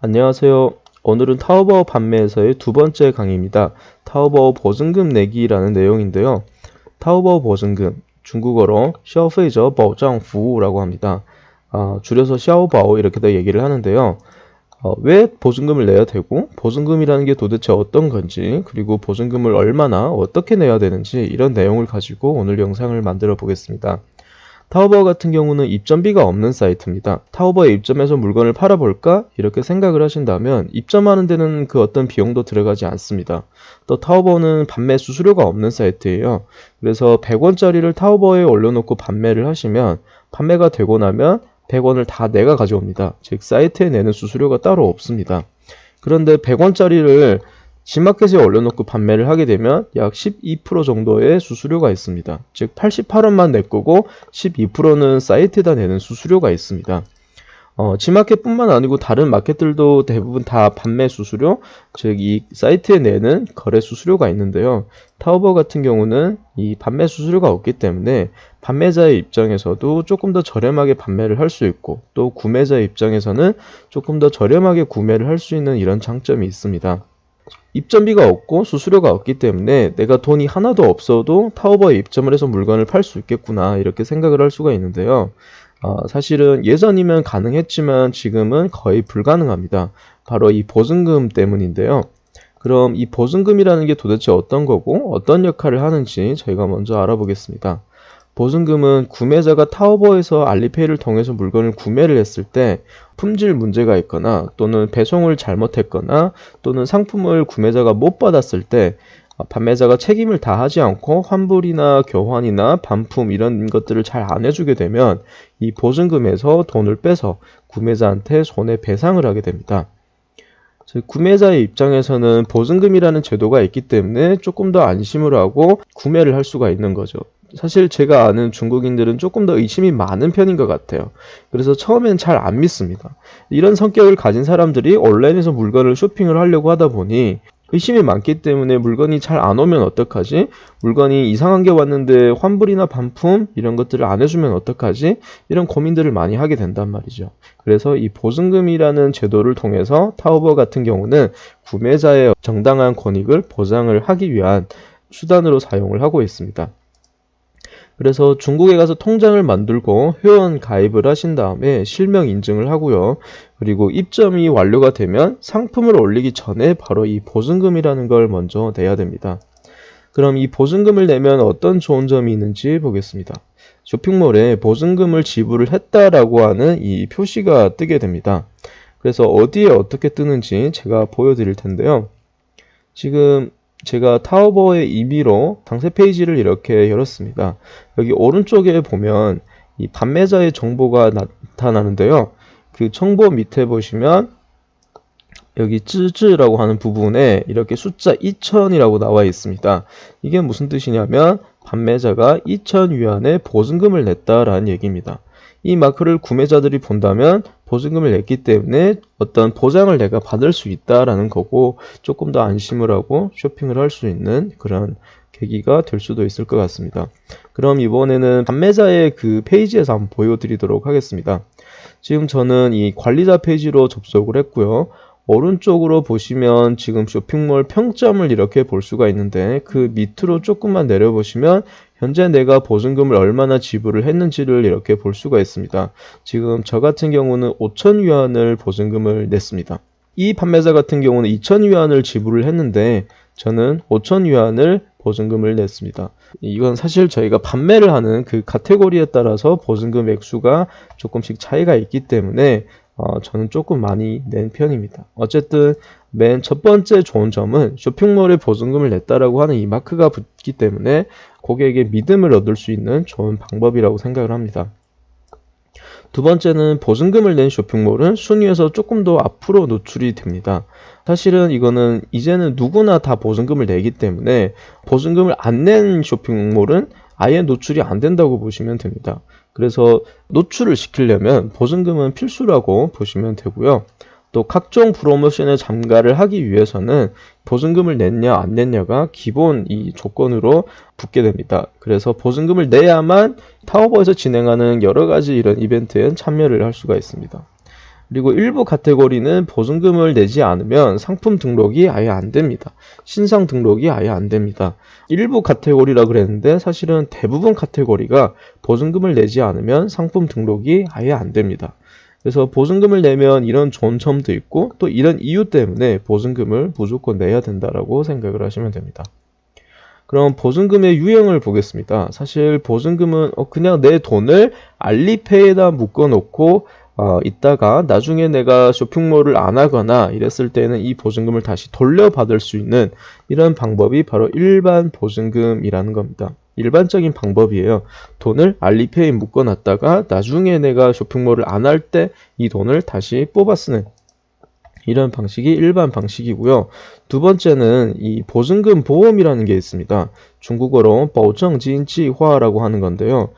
안녕하세요. 오늘은 타오바오 판매에서의 두 번째 강의입니다. 타오바오 보증금 내기라는 내용인데요. 타오바오 보증금, 중국어로 消费者保障服务라고 합니다. 줄여서 샤오바오 이렇게도 얘기를 하는데요. 왜 보증금을 내야 되고 보증금이라는 게 도대체 어떤 건지, 그리고 보증금을 얼마나 어떻게 내야 되는지, 이런 내용을 가지고 오늘 영상을 만들어 보겠습니다. 타오바오 같은 경우는 입점비가 없는 사이트입니다. 타오바오에 입점해서 물건을 팔아볼까? 이렇게 생각을 하신다면 입점하는 데는 그 어떤 비용도 들어가지 않습니다. 또 타오바오는 판매 수수료가 없는 사이트예요. 그래서 100원짜리를 타오바오에 올려놓고 판매를 하시면 판매가 되고 나면 100원을 다 내가 가져옵니다. 즉 사이트에 내는 수수료가 따로 없습니다. 그런데 100원짜리를 지마켓에 올려놓고 판매를 하게 되면 약 12% 정도의 수수료가 있습니다. 즉 88원만 내 거고 12%는 사이트에다 내는 수수료가 있습니다. 지마켓뿐만 아니고 다른 마켓들도 대부분 다 판매 수수료, 즉 이 사이트에 내는 거래 수수료가 있는데요. 타오바오 같은 경우는 이 판매 수수료가 없기 때문에 판매자의 입장에서도 조금 더 저렴하게 판매를 할 수 있고, 또 구매자의 입장에서는 조금 더 저렴하게 구매를 할 수 있는 이런 장점이 있습니다. 입점비가 없고 수수료가 없기 때문에 내가 돈이 하나도 없어도 타오바오에 입점을 해서 물건을 팔 수 있겠구나, 이렇게 생각을 할 수가 있는데요. 사실은 예전이면 가능했지만 지금은 거의 불가능합니다. 바로 이 보증금 때문인데요. 그럼 이 보증금이라는 게 도대체 어떤 거고 어떤 역할을 하는지 저희가 먼저 알아보겠습니다. 보증금은 구매자가 타오바오에서 알리페이를 통해서 물건을 구매를 했을 때 품질 문제가 있거나, 또는 배송을 잘못했거나, 또는 상품을 구매자가 못 받았을 때 판매자가 책임을 다하지 않고 환불이나 교환이나 반품 이런 것들을 잘 안 해주게 되면 이 보증금에서 돈을 빼서 구매자한테 손해배상을 하게 됩니다. 즉 구매자의 입장에서는 보증금이라는 제도가 있기 때문에 조금 더 안심을 하고 구매를 할 수가 있는 거죠. 사실 제가 아는 중국인들은 조금 더 의심이 많은 편인 것 같아요. 그래서 처음엔 잘 안 믿습니다. 이런 성격을 가진 사람들이 온라인에서 물건을 쇼핑을 하려고 하다 보니 의심이 많기 때문에 물건이 잘 안 오면 어떡하지? 물건이 이상한 게 왔는데 환불이나 반품 이런 것들을 안 해주면 어떡하지? 이런 고민들을 많이 하게 된단 말이죠. 그래서 이 보증금이라는 제도를 통해서 타오바오 같은 경우는 구매자의 정당한 권익을 보장을 하기 위한 수단으로 사용을 하고 있습니다. 그래서 중국에 가서 통장을 만들고 회원 가입을 하신 다음에 실명 인증을 하고요. 그리고 입점이 완료가 되면 상품을 올리기 전에 바로 이 보증금이라는 걸 먼저 내야 됩니다. 그럼 이 보증금을 내면 어떤 좋은 점이 있는지 보겠습니다. 쇼핑몰에 보증금을 지불을 했다라고 하는 이 표시가 뜨게 됩니다. 그래서 어디에 어떻게 뜨는지 제가 보여드릴 텐데요. 지금 제가 타오바오의 임의로 상세 페이지를 이렇게 열었습니다. 여기 오른쪽에 보면 이 판매자의 정보가 나타나는데요. 그 정보 밑에 보시면 여기 쯔즈라고 하는 부분에 이렇게 숫자 2000이라고 나와 있습니다. 이게 무슨 뜻이냐면 판매자가 2000위안의 보증금을 냈다라는 얘기입니다. 이 마크를 구매자들이 본다면 보증금을 냈기 때문에 어떤 보장을 내가 받을 수 있다라는 거고, 조금 더 안심을 하고 쇼핑을 할 수 있는 그런 계기가 될 수도 있을 것 같습니다. 그럼 이번에는 판매자의 그 페이지에서 한번 보여드리도록 하겠습니다. 지금 저는 이 관리자 페이지로 접속을 했고요. 오른쪽으로 보시면 지금 쇼핑몰 평점을 이렇게 볼 수가 있는데, 그 밑으로 조금만 내려보시면 현재 내가 보증금을 얼마나 지불을 했는지를 이렇게 볼 수가 있습니다. 지금 저 같은 경우는 5000위안을 보증금을 냈습니다. 이 판매자 같은 경우는 2000위안을 지불을 했는데 저는 5000위안을 보증금을 냈습니다. 이건 사실 저희가 판매를 하는 그 카테고리에 따라서 보증금 액수가 조금씩 차이가 있기 때문에 저는 조금 많이 낸 편입니다. 어쨌든 맨 첫 번째 좋은 점은 쇼핑몰에 보증금을 냈다라고 하는 이 마크가 붙기 때문에 고객에게 믿음을 얻을 수 있는 좋은 방법이라고 생각을 합니다. 두 번째는 보증금을 낸 쇼핑몰은 순위에서 조금 더 앞으로 노출이 됩니다. 사실은 이거는 이제는 누구나 다 보증금을 내기 때문에 보증금을 안 낸 쇼핑몰은 아예 노출이 안 된다고 보시면 됩니다. 그래서 노출을 시키려면 보증금은 필수라고 보시면 되고요. 또 각종 프로모션에 참가를 하기 위해서는 보증금을 냈냐 안 냈냐가 기본 이 조건으로 붙게 됩니다. 그래서 보증금을 내야만 타오바오에서 진행하는 여러 가지 이런 이벤트에 참여를 할 수가 있습니다. 그리고 일부 카테고리는 보증금을 내지 않으면 상품 등록이 아예 안 됩니다. 신상 등록이 아예 안 됩니다. 일부 카테고리라 그랬는데 사실은 대부분 카테고리가 보증금을 내지 않으면 상품 등록이 아예 안 됩니다. 그래서 보증금을 내면 이런 좋은 점도 있고 또 이런 이유 때문에 보증금을 무조건 내야 된다라고 생각을 하시면 됩니다. 그럼 보증금의 유형을 보겠습니다. 사실 보증금은 그냥 내 돈을 알리페이에다 묶어놓고 있다가 나중에 내가 쇼핑몰을 안 하거나 이랬을 때는 이 보증금을 다시 돌려받을 수 있는 이런 방법이 바로 일반 보증금이라는 겁니다. 일반적인 방법이에요. 돈을 알리페이에 묶어놨다가 나중에 내가 쇼핑몰을 안 할 때 이 돈을 다시 뽑아 쓰는 이런 방식이 일반 방식이고요. 두 번째는 이 보증금 보험이라는 게 있습니다. 중국어로 保证金计划라고 하는 건데요.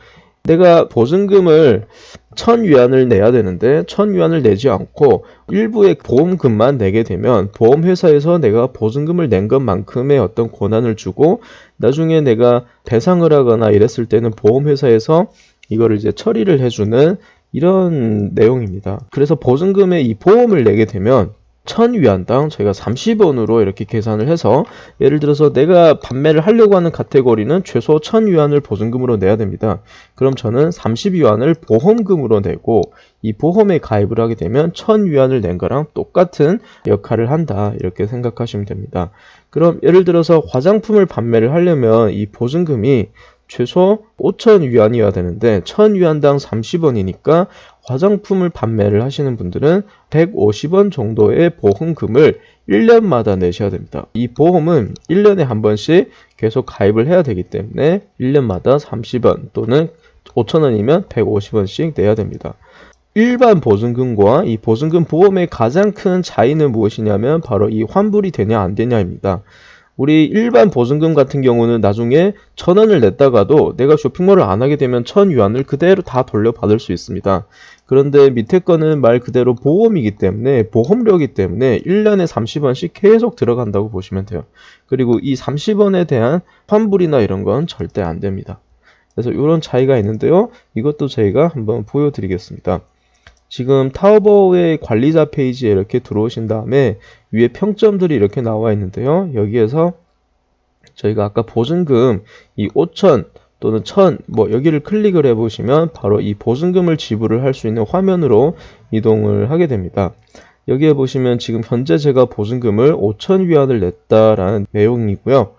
내가 보증금을 1000위안을 내야 되는데 1000위안을 내지 않고 일부의 보험금만 내게 되면 보험회사에서 내가 보증금을 낸 것만큼의 어떤 권한을 주고 나중에 내가 배상을 하거나 이랬을 때는 보험회사에서 이거를 이제 처리를 해주는 이런 내용입니다. 그래서 보증금의 이 보험을 내게 되면 1000위안당 저희가 30원으로 이렇게 계산을 해서 예를 들어서 내가 판매를 하려고 하는 카테고리는 최소 1000위안을 보증금으로 내야 됩니다. 그럼 저는 30위안을 보험금으로 내고 이 보험에 가입을 하게 되면 1000위안을 낸 거랑 똑같은 역할을 한다 이렇게 생각하시면 됩니다. 그럼 예를 들어서 화장품을 판매를 하려면 이 보증금이 최소 5000위안이어야 되는데 1000위안당 30원이니까 화장품을 판매를 하시는 분들은 150원 정도의 보험금을 1년마다 내셔야 됩니다. 이 보험은 1년에 한 번씩 계속 가입을 해야 되기 때문에 1년마다 30원 또는 5,000원이면 150원씩 내야 됩니다. 일반 보증금과 이 보증금 보험의 가장 큰 차이는 무엇이냐면 바로 이 환불이 되냐 안 되냐입니다. 우리 일반 보증금 같은 경우는 나중에 1000원을 냈다가도 내가 쇼핑몰을 안 하게 되면 1000위안을 그대로 다 돌려받을 수 있습니다. 그런데 밑에 거는 말 그대로 보험이기 때문에 보험료이기 때문에 1년에 30원씩 계속 들어간다고 보시면 돼요. 그리고 이 30원에 대한 환불이나 이런 건 절대 안 됩니다. 그래서 이런 차이가 있는데요. 이것도 저희가 한번 보여드리겠습니다. 지금 타오바오의 관리자 페이지에 이렇게 들어오신 다음에 위에 평점들이 이렇게 나와 있는데요. 여기에서 저희가 아까 보증금 이 5,000 또는 1000 여기를 클릭을 해보시면 바로 이 보증금을 지불을 할 수 있는 화면으로 이동을 하게 됩니다. 여기에 보시면 지금 현재 제가 보증금을 5,000위안을 냈다라는 내용이고요.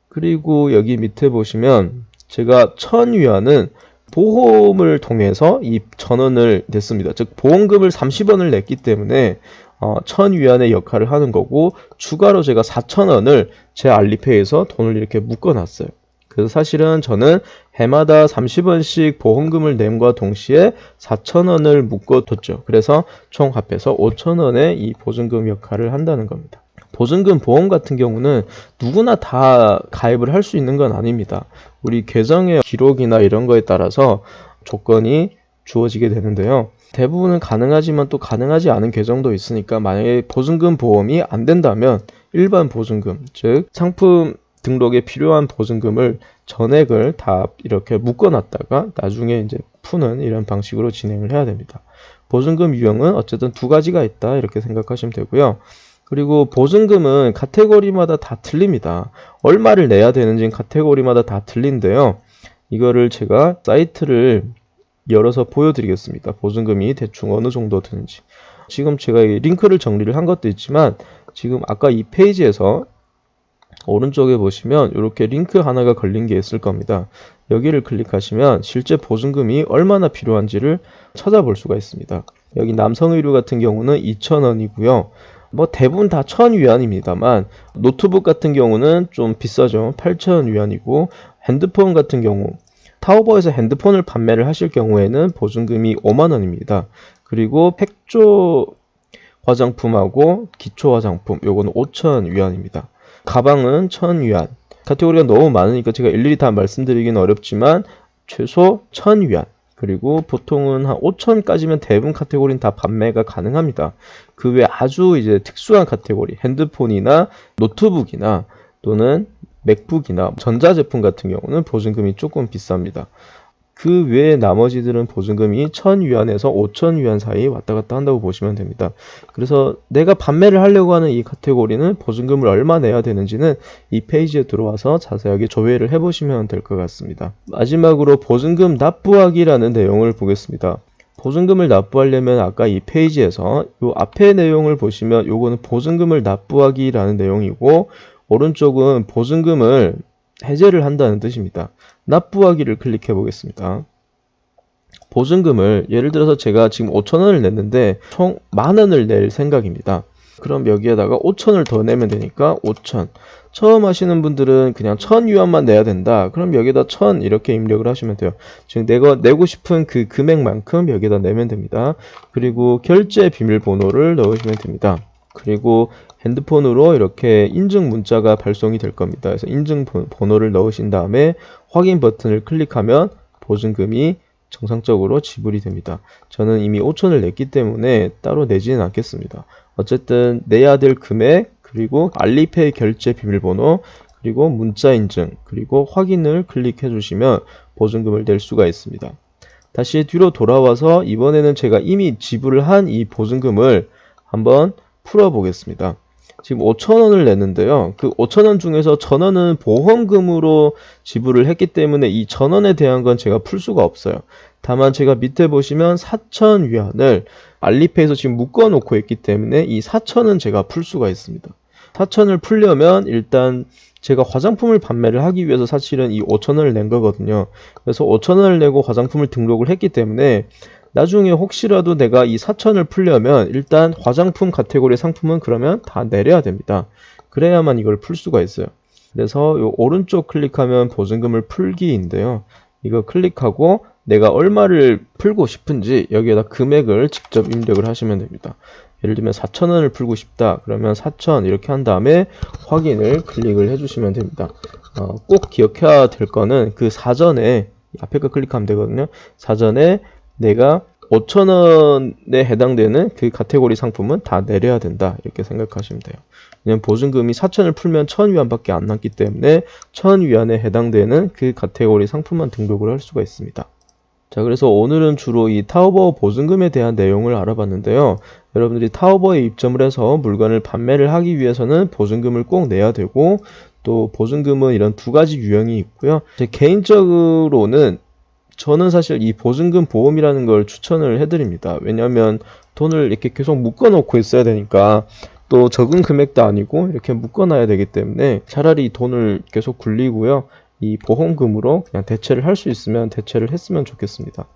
그리고 여기 밑에 보시면 제가 1000위안은 보험을 통해서 이 1000원을 냈습니다. 즉 보험금을 30원을 냈기 때문에 1000위안의 역할을 하는 거고 추가로 제가 4000원을 제 알리페이에서 돈을 이렇게 묶어놨어요. 그래서 사실은 저는 해마다 30원씩 보험금을 냄과 동시에 4000원을 묶어뒀죠. 그래서 총 합해서 5000원의 이 보증금 역할을 한다는 겁니다. 보증금 보험 같은 경우는 누구나 다 가입을 할 수 있는 건 아닙니다. 우리 계정의 기록이나 이런 거에 따라서 조건이 주어지게 되는데요. 대부분은 가능하지만 또 가능하지 않은 계정도 있으니까 만약에 보증금 보험이 안 된다면 일반 보증금, 즉 상품 등록에 필요한 보증금을 전액을 다 이렇게 묶어놨다가 나중에 이제 푸는 이런 방식으로 진행을 해야 됩니다. 보증금 유형은 어쨌든 두 가지가 있다 이렇게 생각하시면 되고요. 그리고 보증금은 카테고리마다 다 틀립니다. 얼마를 내야 되는지는 카테고리마다 다 틀린데요. 이거를 제가 사이트를 열어서 보여드리겠습니다. 보증금이 대충 어느 정도 드는지. 지금 제가 링크를 정리를 한 것도 있지만 지금 아까 이 페이지에서 오른쪽에 보시면 이렇게 링크 하나가 걸린 게 있을 겁니다. 여기를 클릭하시면 실제 보증금이 얼마나 필요한지를 찾아볼 수가 있습니다. 여기 남성의류 같은 경우는 2,000원이고요. 대부분 다 1000위안입니다만 노트북 같은 경우는 좀 비싸죠. 8000위안이고 핸드폰 같은 경우 타오바오에서 핸드폰을 판매를 하실 경우에는 보증금이 5만원입니다. 그리고 팩조 화장품하고 기초 화장품 요거는 5000위안입니다. 가방은 1000위안. 카테고리가 너무 많으니까 제가 일일이 다 말씀드리기는 어렵지만 최소 1000위안. 그리고 보통은 한 5,000까지면 대부분 카테고리는 다 판매가 가능합니다. 그 외 아주 이제 특수한 카테고리, 핸드폰이나 노트북이나 또는 맥북이나 전자제품 같은 경우는 보증금이 조금 비쌉니다. 그 외에 나머지들은 보증금이 1000위안에서 5000위안 사이 왔다 갔다 한다고 보시면 됩니다. 그래서 내가 판매를 하려고 하는 이 카테고리는 보증금을 얼마 내야 되는지는 이 페이지에 들어와서 자세하게 조회를 해보시면 될 것 같습니다. 마지막으로 보증금 납부하기라는 내용을 보겠습니다. 보증금을 납부하려면 아까 이 페이지에서 요 앞에 내용을 보시면 요거는 보증금을 납부하기라는 내용이고, 오른쪽은 보증금을 해제를 한다는 뜻입니다. 납부하기를 클릭해 보겠습니다. 보증금을 예를 들어서 제가 지금 5,000원을 냈는데 총 10,000원을 낼 생각입니다. 그럼 여기에다가 5,000을 더 내면 되니까 5,000. 처음 하시는 분들은 그냥 1000위안만 내야 된다. 그럼 여기다 1000 이렇게 입력을 하시면 돼요. 지금 내가 내고 싶은 그 금액만큼 여기다 내면 됩니다. 그리고 결제 비밀번호를 넣으시면 됩니다. 그리고 핸드폰으로 이렇게 인증 문자가 발송이 될 겁니다. 그래서 인증 번호를 넣으신 다음에 확인 버튼을 클릭하면 보증금이 정상적으로 지불이 됩니다. 저는 이미 5,000을 냈기 때문에 따로 내지는 않겠습니다. 어쨌든 내야 될 금액, 그리고 알리페이 결제 비밀번호, 그리고 문자 인증, 그리고 확인을 클릭해 주시면 보증금을 낼 수가 있습니다. 다시 뒤로 돌아와서 이번에는 제가 이미 지불을 한 이 보증금을 한번 풀어 보겠습니다. 지금 5,000원을 냈는데요. 그 5,000원 중에서 1,000원은 보험금으로 지불을 했기 때문에 이 1,000원에 대한 건 제가 풀 수가 없어요. 다만 제가 밑에 보시면 4,000위안을 알리페이에서 지금 묶어 놓고 있기 때문에 이 4,000은 제가 풀 수가 있습니다. 4,000을 풀려면 일단 제가 화장품을 판매를 하기 위해서 사실은 이 5,000원을 낸 거거든요. 그래서 5,000원을 내고 화장품을 등록을 했기 때문에 나중에 혹시라도 내가 이 4,000을 풀려면 일단 화장품 카테고리 상품은 그러면 다 내려야 됩니다. 그래야만 이걸 풀 수가 있어요. 그래서 요 오른쪽 클릭하면 보증금을 풀기인데요. 이거 클릭하고 내가 얼마를 풀고 싶은지 여기에다 금액을 직접 입력을 하시면 됩니다. 예를 들면 4,000원을 풀고 싶다. 그러면 4,000 이렇게 한 다음에 확인을 클릭을 해주시면 됩니다. 꼭 기억해야 될 거는 그 사전에 앞에 거 클릭하면 되거든요. 사전에 내가 5,000원에 해당되는 그 카테고리 상품은 다 내려야 된다. 이렇게 생각하시면 돼요. 왜냐면 보증금이 4,000을 풀면 1,000위안밖에 안 남기 때문에 1,000위안에 해당되는 그 카테고리 상품만 등록을 할 수가 있습니다. 자, 그래서 오늘은 주로 이 타오바오 보증금에 대한 내용을 알아봤는데요. 여러분들이 타오바오에 입점을 해서 물건을 판매를 하기 위해서는 보증금을 꼭 내야 되고, 또 보증금은 이런 두 가지 유형이 있고요. 제 개인적으로는 저는 사실 이 보증금 보험이라는 걸 추천을 해드립니다. 왜냐하면 돈을 이렇게 계속 묶어놓고 있어야 되니까, 또 적은 금액도 아니고 이렇게 묶어놔야 되기 때문에 차라리 돈을 계속 굴리고요. 이 보험금으로 그냥 대체를 할 수 있으면 대체를 했으면 좋겠습니다.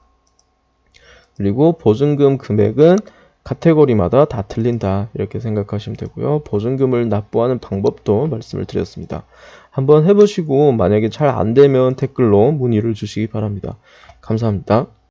그리고 보증금 금액은 카테고리마다 다 틀린다. 이렇게 생각하시면 되고요. 보증금을 납부하는 방법도 말씀을 드렸습니다. 한번 해보시고 만약에 잘 안되면 댓글로 문의를 주시기 바랍니다. 감사합니다.